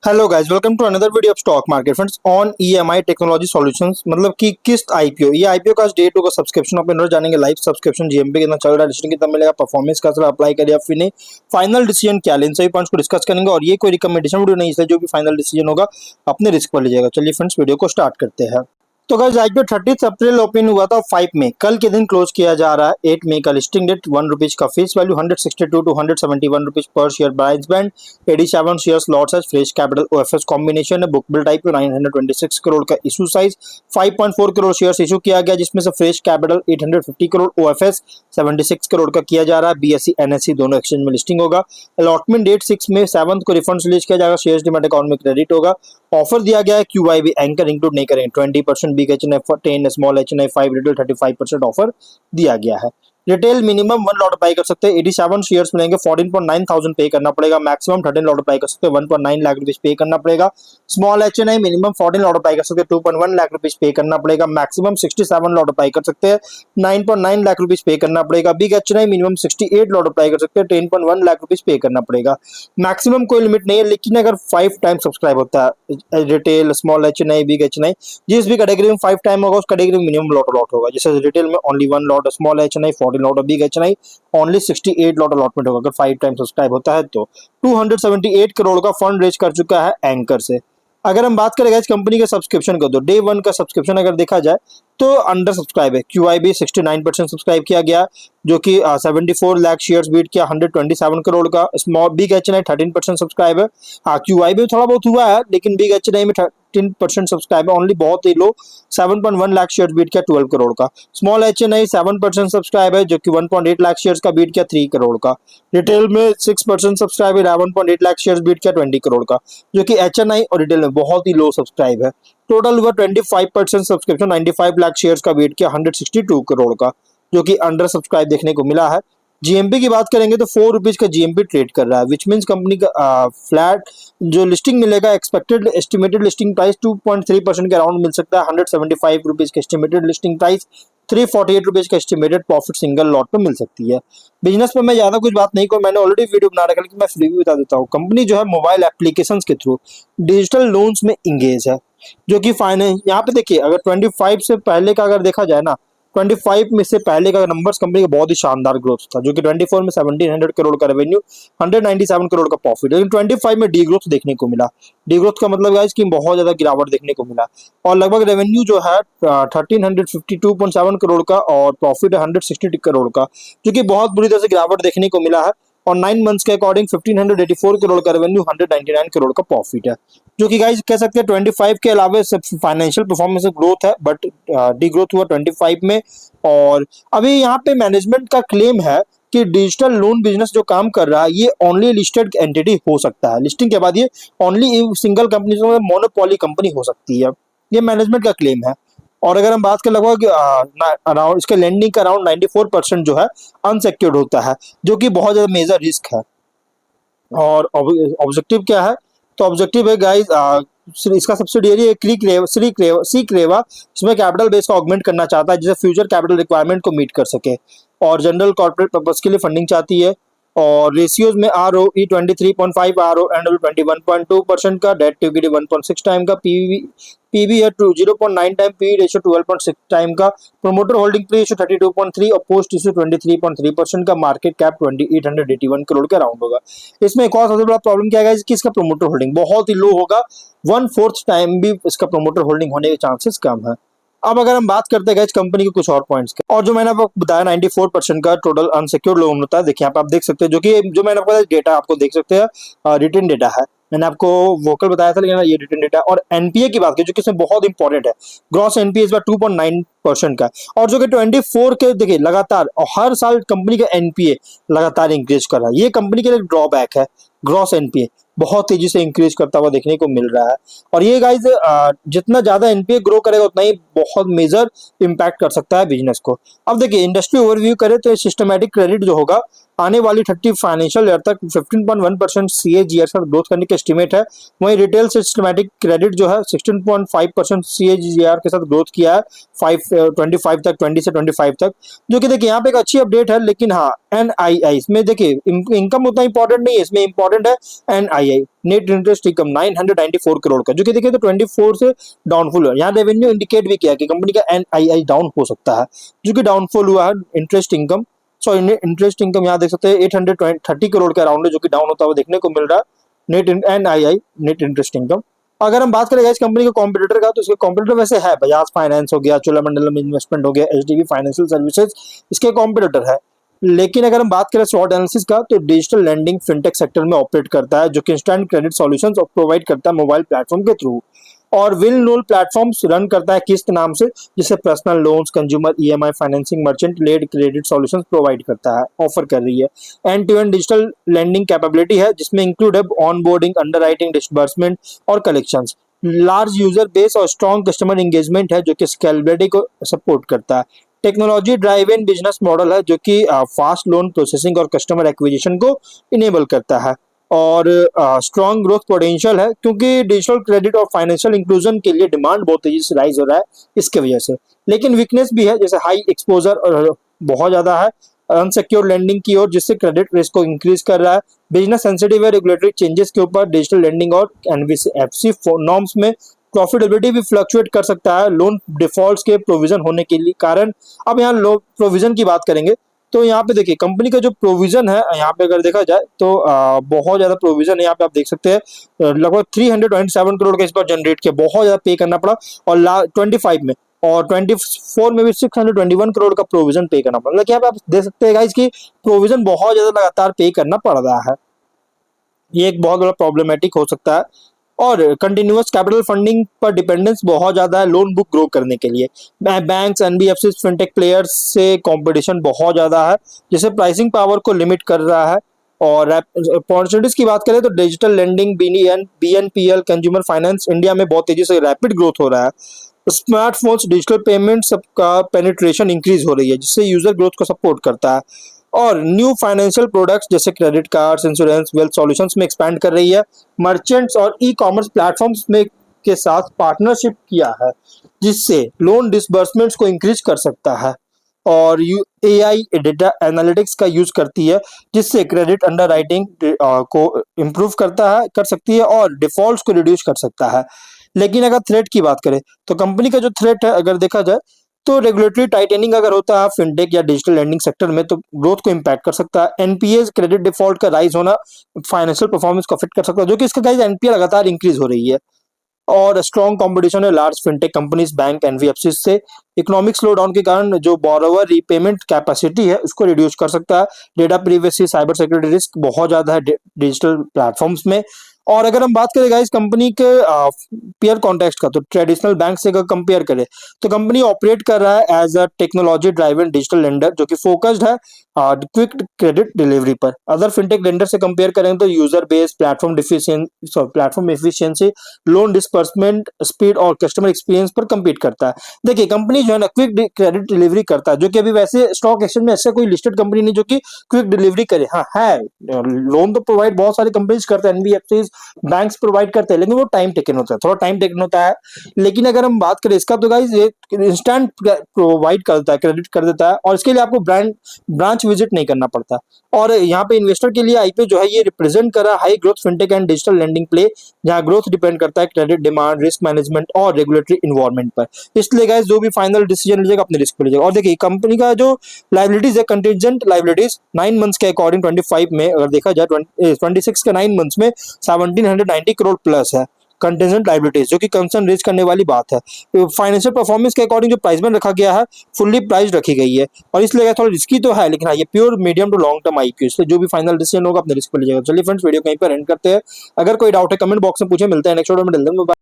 Hello guys, welcome to another video of stock market friends on EMI technology solutions. मतलब कि किस्त IPO, ये IPO का date होगा, सब्सक्रिप्शन आप इन्होंने जानेंगे, लाइव सब्सक्रिप्शन जीएमपी कितना चल रहा है, डिसीजन कितना मिलेगा, परफॉर्मेंस का सर अप्लाई करिए या फिर नहीं, फाइनल डिसीजन क्या लें, इन सभी पॉइंट्स को डिस्कस करेंगे। और ये कोई रिकमेंडेशन वीडियो नहीं, इसलिए जो भी फाइनल डिसीजन होगा अपने रिस्क पर लीजिएगा। चलिए फ्रेंड्स, वीडियो को स्टार्ट करते हैं। तो गाइस, आईपीओ 30 अप्रैल ओपन हुआ था 5 मई, कल के दिन क्लोज किया जा रहा है। 8 मई का लिस्टिंग डेट, ₹1 का face value, 162 to 171 rupees per share price band, 87 shares lots है, फ्रेश कैपिटल ओएफएस कॉम्बिनेशन है, बुक बिल्ड टाइप 926 करोड़ का issue size, 5.4 crore shares issue किया गया, जिसमें से fresh capital 850 crore, OFS 76 crore का किया जा रहा है। बीएसई एनएसई दोनों एक्सचेंज में लिस्टिंग होगा। अलॉटमेंट डेट 6 मई, 7 को रिफंड रिलीज किया जाएगा, शेयर्स डिमेट अकाउंट में क्रेडिट होगा। ऑफर दिया गया है, क्यूआईबी एंकर इंक्लूड नहीं करेंगे, 20% big HNI 10 small HNI 5 retail 35% offer दिया गया है। रिटेल मिनिमम 1 लॉट बाई कर सकते हैं, 87 शेयर्स मिलेंगे, 14.9 थाउजेंड पे करना पड़ेगा। मैक्सिमम 13 लॉट बाई कर सकते हैं, 1.9 लाख रुपीज पे करना पड़ेगा। Small HNI minimum 14 lot by कर सकते हैं, 2.1 लाख रुपीज पे करना पड़ेगा। मैक्सिमम 67 लॉट बाई कर सकते हैं, 9.9 लाख रुपीज पे करना पड़ेगा। Big HNI minimum 68 lot by कर सकते हैं, 10.1 लाख रुपीज पे करना पड़ेगा। मैक्सिमम कोई लिमिट नहीं है, लेकिन अगर 5 टाइम सब्सक्राइब होता है, retail small HNI big HNI जिस भी कैटेगरी में 5 टाइम होगा, उस कैटेगरी में मिनिमम लॉट होगा। जैसे रिटेल में only 1 lot, small HNI 14 lot, big HNI only 68 lot allotment होगा अगर 5 टाइम सब्सक्राइब होता है तो। 278 करोड़ का फंड रेज कर चुका है एंकर से। अगर हम बात करें इस कंपनी के सब्सक्रिप्शन का, तो डे 1 का सब्सक्रिप्शन अगर देखा जाए तो अंडर सब्सक्राइब है। क्यूआईबी 69% सब्सक्राइब किया गया, जो कि 74 लाख शेयर्स बीट किया, 127 करोड़ का। स्मॉल बिग एचएनआई 13% सब्सक्राइब है। हाँ, क्यूआईबी में थोड़ा बहुत हुआ है, लेकिन बिग एचएनआई में 13% सब्सक्राइब है, ओनली बहुत ही लो, 7.1 लाख शेयर्स बीट किया, 12 करोड़ का। स्मॉल एचएनआई 7% सब्सक्राइब है, जो कि 1.8 लाख शेयर्स का बीट किया, 3 करोड़ का। रिटेल में 6% सब्सक्राइब है, 11.8 लाख शेयर्स बीट किया, 20 करोड़ का, जो कि एचएनआई और रिटेल में बहुत ही लो सब्सक्राइब है। टोटल हुआ 25% सब्सक्रिप्शन, 95 लाख शेयर्स का वेट किया, 162 करोड़ का, जो कि अंडर सब्सक्राइब देखने को मिला है। जीएमपी की बात करेंगे तो ₹4 का जीएमपी ट्रेड कर रहा है, विच मीन्स कंपनी का फ्लैट जो लिस्टिंग मिलेगा, एक्सपेक्टेड एस्टिमेटेड लिस्टिंग प्राइस 2.3% के अराउंड मिल सकता है। ₹175 का एस्टिमेटेड लिस्टिंग प्राइस, ₹348 का एस्टिमेटेड प्रॉफिट सिंगल लॉट पे मिल सकती है। बिजनेस पे मैं ज्यादा कुछ बात नहीं करूँ, मैंने ऑलरेडी वीडियो बना रखा है, लेकिन मैं फ्री भी बता देता हूँ। कंपनी जो है मोबाइल एप्लीकेशन के थ्रू डिजिटल लोन्स में इंगेज है, जो कि फाइनेंस यहाँ पे देखिए, अगर 25 से पहले का अगर देखा जाए ना, 25 में से पहले का नंबर्स कंपनी का बहुत ही शानदार ग्रोथ था, जो कि 24 में 1700 करोड़ का रेवेन्यू, 197 करोड़ का प्रॉफिट, लेकिन 25 में डी ग्रोथ देखने को मिला। डी ग्रोथ का मतलब गाइस कि बहुत ज्यादा गिरावट देखने को मिला, और लगभग रेवेन्यू जो है 1352.7 करोड़ का, और प्रॉफिट है 160 करोड़ का, जो कि बहुत बुरी तरह से गिरावट देखने को मिला है। और 9 मंथ्स के अकॉर्डिंग 1584 करोड़ का रेवेन्यू, 199 करोड़ का प्रॉफिट है, जो कि गाइस कह सकते हैं 25 के अलावा फाइनेंशियल परफॉर्मेंस ग्रोथ है, बट डी ग्रोथ हुआ 25 में। और अभी यहाँ पे मैनेजमेंट का क्लेम है कि डिजिटल लोन बिजनेस जो काम कर रहा है, ये ओनली लिस्टेड एंटिटी हो सकता है। लिस्टिंग के बाद ये only single company, monopoly company हो सकती है, ये मैनेजमेंट का क्लेम है। और अगर हम बात करें, लगभग अराउंड इसके लैंडिंग का अराउंड 94% जो है अनसिक्योर्ड होता है, जो कि बहुत ज्यादा मेजर रिस्क है। और ऑब्जेक्टिव क्या है, तो ऑब्जेक्टिव है गाइस, इसका सब्सिडियरी है सी क्रेवा, इसमें कैपिटल बेस का ऑगमेंट करना चाहता है, जिससे फ्यूचर कैपिटल रिक्वायरमेंट को मीट कर सके, और जनरल कॉर्पोरेट पर्पस के लिए फंडिंग चाहती है। और रेशियोज में ROE 23.5, RONW 21.2% का, डेट टू इक्विटी 1.6 टाइम का, पीवी है 0.9 टाइम, पी रेशियो 12.6 टाइम का, प्रोमोटर होल्डिंग रेशियो 32.3 और पोस्ट इशू 23.3% का, मार्केट कैप 2881 करोड़ के अराउंड होगा। इसमें एक और सबसे बड़ा प्रॉब्लम क्या है कि इसका प्रोमोटर होल्डिंग बहुत ही लो होगा, 1/4 टाइम भी इसका प्रोमोटर होल्डिंग होने के चांसेस कम है। अब अगर हम बात करते हैं कंपनी के कुछ और पॉइंट्स के, और जो मैंने आपको बताया 94% का टोटल अनसिक्योर्ड लोन होता है, देखिए आप देख सकते हैं, जो कि जो मैंने आपको डेटा आपको देख सकते हैं, रिटर्न डेटा है, मैंने आपको वोकल बताया था, लेकिन ये रिटर्न डेटा। और एनपीए की बात की, जो कि इसमें बहुत इंपॉर्टेंट है, ग्रॉस एनपीए इस बार 2.9% का, और जो कि 24 के देखिए लगातार, और हर साल कंपनी का एनपीए लगातार इंक्रीज कर रहा है, ये कंपनी के लिए ड्रॉबैक है। ग्रॉस एनपीए बहुत तेजी से इंक्रीज करता हुआ देखने को मिल रहा है, और ये गाइज जितना ज्यादा एनपीए ग्रो करेगा, उतना ही बहुत मेजर इंपैक्ट कर सकता है बिजनेस को। अब देखिए, इंडस्ट्री ओवरव्यू करें तो सिस्टमैटिक क्रेडिट जो होगा आने वाली 30 फाइनेंशियल ईयर तक 15.1% CAGR का ग्रोथ करने के एस्टिमेट है। वहीं रिटेल सिस्टमैटिक क्रेडिट जो है 16.5% CAGR के साथ ग्रोथ किया है 5 तक 20 से 25 तक, जो कि देखिए यहाँ पे एक अच्छी अपडेट है। लेकिन हाँ, NII इसमें देखिए इनकम उतना इंपॉर्टेंट नहीं है, इसमें इंपॉर्टेंट है NII, net interest income 994 crore का, जो कि देखिए तो 24 से डाउनफॉल हुआ। यहाँ रेवेन्यू इंडिकेट भी किया कि कंपनी का NII डाउन हो सकता है, जो कि डाउनफॉल हुआ है। इंटरेस्ट इनकम इंटरेस्ट इनकम यहाँ देख सकते हैं 830 करोड़ का अराउंड है, जो कि डाउन होता हुआ देखने को मिल रहा है। Net NII net interest income. अगर हम बात करें इस कंपनी के कॉम्पिटिटर का, तो इसके कॉम्पिटिटर वैसे है बजाज फाइनेंस हो गया, चोलामंडलम इन्वेस्टमेंट हो गया, HDB फाइनेंशियल सर्विसेज इसके कॉम्पिटिटर है। लेकिन अगर हम बात करें शॉर्ट एनालिसिस का, तो डिजिटल लैंडिंग फिनटेक सेक्टर में ऑपरेट करता है, जो कि इंस्टेंट क्रेडिट सॉल्यूशंस प्रोवाइड करता है मोबाइल प्लेटफॉर्म के थ्रू। और विल रोल प्लेटफॉर्म्स रन करता है किस्त नाम से, जिसे personal loans, consumer EMI financing, merchant led credit solutions provide करता है, ऑफर कर रही है। End to end digital lending capability है, जिसमें इंक्लूड है ऑनबोर्डिंग, अंडरराइटिंग, डिसबर्समेंट और कलेक्शंस। लार्ज यूजर बेस और स्ट्रॉन्ग कस्टमर एंगेजमेंट है, जो कि स्केलेबिलिटी को सपोर्ट करता है। Technology driven business model है, जो कि फास्ट लोन प्रोसेसिंग और कस्टमर एक्विजिशन को इनेबल करता है। और स्ट्रॉन्ग ग्रोथ पोटेंशियल है, क्योंकि डिजिटल क्रेडिट और फाइनेंशियल इंक्लूजन के लिए डिमांड बहुत तेजी से राइज हो रहा है इसके वजह से। लेकिन वीकनेस भी है, जैसे हाई एक्सपोजर और बहुत ज्यादा है अनसिक्योर्ड लैंडिंग की ओर, जिससे क्रेडिट रिस्क को इंक्रीज कर रहा है। बिजनेस सेंसिटिव है रेगुलेटरी चेंजेस के ऊपर। डिजिटल लैंडिंग और NBFC नॉर्म्स में प्रॉफिटेबिलिटी भी फ्लक्चुएट कर सकता है लोन डिफॉल्ट्स के प्रोविजन होने के लिए कारण। अब यहाँ लो प्रोविजन की बात करेंगे, तो यहाँ पे देखिए कंपनी का जो प्रोविजन है, यहाँ पे अगर देखा जाए तो बहुत ज्यादा प्रोविजन है। यहाँ पे आप देख सकते हैं लगभग 327 करोड़ का इस बार जनरेट किया, बहुत ज्यादा पे करना पड़ा। और 25 में और 24 में भी 621 करोड़ का प्रोविजन पे करना पड़ा। यहाँ पे आप देख सकते हैं गाइस कि प्रोविजन बहुत ज्यादा लगातार पे करना पड़ रहा है, ये एक बहुत बड़ा प्रॉब्लमेटिक हो सकता है। और कंटिन्यूअस कैपिटल फंडिंग पर डिपेंडेंस बहुत ज्यादा है लोन बुक ग्रो करने के लिए। बैंक्स, NBFC, फिनटेक प्लेयर्स से कंपटीशन बहुत ज्यादा है, जिससे प्राइसिंग पावर को लिमिट कर रहा है। और अपॉर्चुनिटीज की बात करें तो digital lending, BNPL, consumer finance India में बहुत तेजी से रैपिड ग्रोथ हो रहा है। स्मार्टफोन्स, डिजिटल पेमेंट सबका पेनिट्रेशन इंक्रीज हो रही है, जिससे यूजर ग्रोथ को सपोर्ट करता है। और न्यू फाइनेंशियल प्रोडक्ट्स जैसे credit cards, insurance, wealth solutions में एक्सपैंड कर रही है। मर्चेंट्स और E-कॉमर्स प्लेटफॉर्म्स में के साथ पार्टनरशिप किया है, जिससे लोन डिसबर्समेंट्स को इंक्रीज कर सकता है। और AI डेटा एनालिटिक्स का यूज करती है, जिससे क्रेडिट अंडरराइटिंग को इम्प्रूव कर सकती है और डिफॉल्ट्स को रिड्यूस कर सकता है। लेकिन अगर थ्रेट की बात करें, तो कंपनी का जो थ्रेट है अगर देखा जाए, तो रेगुलेटरी टाइटेनिंग अगर होता है फिनटेक या डिजिटल लैंडिंग सेक्टर में, तो ग्रोथ को इम्पैक्ट कर सकता है। NPAs, क्रेडिट डिफॉल्ट का राइज होना फाइनेंशियल परफॉर्मेंस को अफेक्ट कर सकता है, जो कि इसका गाइस NPA लगातार इंक्रीज हो रही है। और स्ट्रॉन्ग कंपटीशन है large fintech companies, bank, NBFC से। इकोनॉमिक स्लो डाउन के कारण जो बोरोवर रीपेमेंट कैपेसिटी है उसको रिड्यूस कर सकता है। Data privacy, cyber security risk बहुत ज्यादा है डिजिटल प्लेटफॉर्म्स में। और अगर हम बात करें गाइस कंपनी के पीयर कॉन्टेक्स्ट का, तो ट्रेडिशनल बैंक से अगर कंपेयर करें, तो कंपनी ऑपरेट कर रहा है as a technology driven digital lender, जो कि फोकस्ड है क्विक क्रेडिट डिलीवरी पर। अदर फिनटेक लेंडर से कंपेयर करें तो user base, platform efficiency, loan disbursement speed और कस्टमर एक्सपीरियंस पर कम्पीट करता है। देखिए कंपनी जो है ना क्विक क्रेडिट डिलीवरी करता है, जो कि अभी वैसे स्टॉक एक्सचेंज में ऐसा कोई लिस्टेड कंपनी नहीं जो कि क्विक डिलीवरी करे। हाँ है, लोन तो प्रोवाइड बहुत सारी कंपनीज करते हैं, NBFCs, बैंक्स प्रोवाइड करते हैं, लेकिन वो टाइम टेकन होता है, थोड़ा टाइम टेकन होता है। लेकिन अगर हम बात करें इसका, तो गाइस ये इंस्टेंट प्रोवाइड करता है, क्रेडिट कर देता है, और इसके लिए आपको ब्रांच विजिट नहीं करना पड़ता। और यहाँ पे इन्वेस्टर के लिए IPO जो है ये रिप्रेजेंट कर रहा है high growth fintech and digital lending play, जहाँ ग्रोथ डिपेंड करता है क्रेडिट डिमांड, रिस्क मैनेजमेंट और रेगुलेटरी इन्वायरमेंट पर। इसलिए गाइस जो भी फाइनल डिसीजन लीजिएगा अपने रिस्क पर लीजिएगा। और देखिए कंपनी का जो लाइबिलिटीज है, कंटिजेंट लाइबिलिटीज 9 मंथ्स के अकॉर्डिंग 25 में अगर देखा जाए, 26 के 9 मंथ्स में 1790 करोड़ प्लस है कंटेंजेंट लाइबिलिटीज, जो कि कंसर्न रेज करने वाली बात है। फाइनेंशियल परफॉर्मेंस के अकॉर्डिंग जो प्राइस बैंड रखा गया है, फुल्ली प्राइस रखी गई है, और इसलिए थोड़ा रिस्की तो है, लेकिन हाँ ये pure medium to long term IPO, इसलिए जो भी फाइनल डिसीजन होगा अपने रिस्क पर लीजिएगा। चलिए फ्रेंड्स वीडियो कहीं पर एंड करते हैं। अगर कोई डाउट है कमेंट बॉक्स में पूछे, मिलते हैं नेक्स्ट वीडियो में।